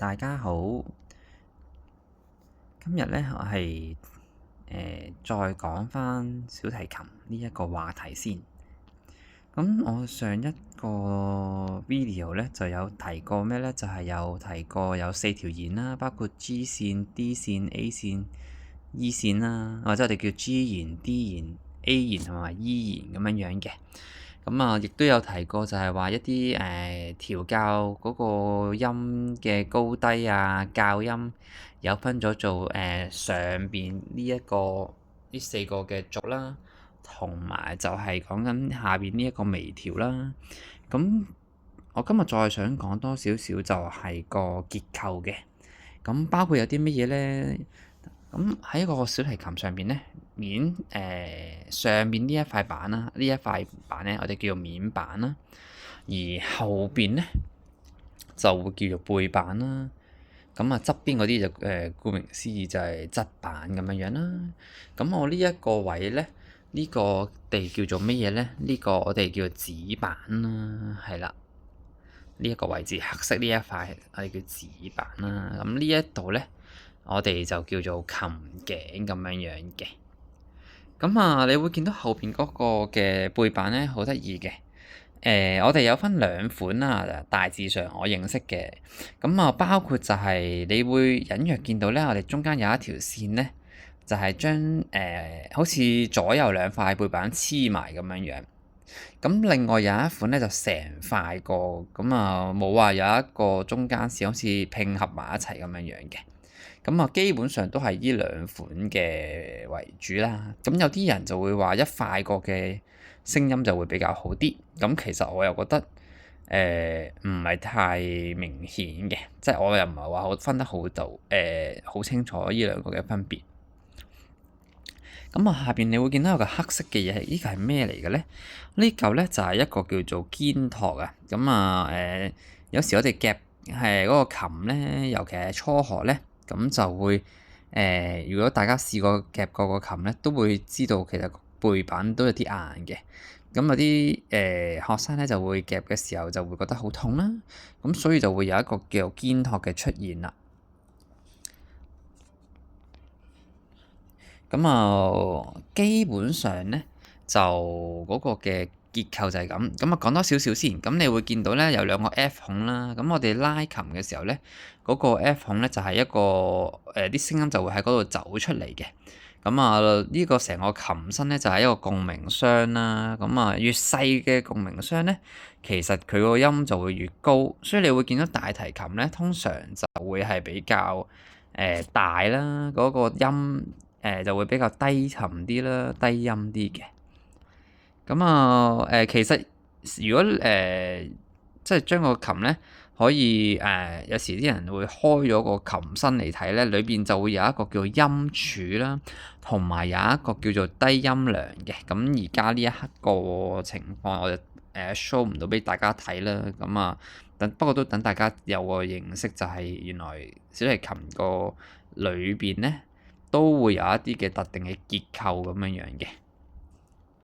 大家好。今日咧，我係再講返小提琴呢一個話題先。咁我上一個 video 咧就有提過咩咧？就係有提過有4條弦啦，包括 G 線、D 線、A 線、E 線啦，或者我哋叫 G 弦、D 弦、A 弦同埋 E 弦咁樣樣嘅。咁啊，亦都有提過就係話一啲調校嗰個音嘅高低啊，校音有分咗做上邊呢4個嘅軸啦，同埋就係講緊下邊呢一個微調啦。咁我今日再想講多少少就係個結構嘅。咁包括有啲乜嘢咧？咁喺一個小提琴上邊咧，上邊呢一塊板啦，呢一塊板咧，我哋叫做面板啦。而後邊咧就會叫做背板啦。咁啊，側邊嗰啲就顧名思義就係側板咁樣樣啦。咁我呢一個位咧，呢個我哋叫做乜嘢咧？呢個我哋叫做指板啦，係啦。呢一個位置黑色呢一塊我哋叫指板啦。咁呢一度咧，我哋就叫做琴頸咁樣樣嘅。咁啊，你會見到後邊嗰個嘅背板咧，好得意嘅。我哋有分兩款啦，大致上我認識嘅。咁啊，包括就係你會隱約見到咧，我哋中間有一條線咧，就係將好似左右兩塊背板黐埋咁樣樣。咁另外有一款咧，就成塊個，咁啊冇話有一個中間線好似拼合埋一齊咁樣樣嘅。咁啊，基本上都係呢兩款嘅為主啦。咁有啲人就會話一塊個嘅聲音就會比較好啲。咁其實我又覺得唔係太明顯嘅，即係我又唔係話好分得好到好清楚呢兩個嘅分別。咁啊，下邊你會見到有個黑色嘅嘢，呢個係咩嚟嘅咧？呢嚿咧就係一個叫做肩托啊。咁啊有時我哋夾嗰個琴咧，尤其係初學咧。咁就會如果大家試過夾過個琴咧，都會知道其實背板都有啲硬嘅。咁有啲學生咧就會夾嘅時候就會覺得好痛啦。咁所以就會有一個叫做肩托嘅出現啦。咁啊，基本上咧就嗰個嘅結構就係咁。咁啊，講多少少先。咁你會見到咧有兩個 F 孔啦。咁我哋拉琴嘅時候咧，嗰個 F 孔咧就係一個啲聲音就會喺嗰度走出嚟嘅。咁啊，呢個成個琴身咧就係一個共鳴箱啦。咁啊，越細嘅共鳴箱咧，其實佢個音就會越高。所以你會見到大提琴咧，通常就會係比較大啦，嗰個音就會比較低沉啲啦，低音啲嘅。咁啊其實如果即係將個琴咧可以有時啲人會開咗個琴身嚟睇咧，裏邊就會有一個叫音柱啦，同埋有一個叫做低音梁嘅。咁而家呢一刻個情況我就show 唔到俾大家睇啦。咁啊不過都等大家有個認識，就係原來小提琴個裏邊咧都會有一啲嘅特定嘅結構咁樣樣嘅。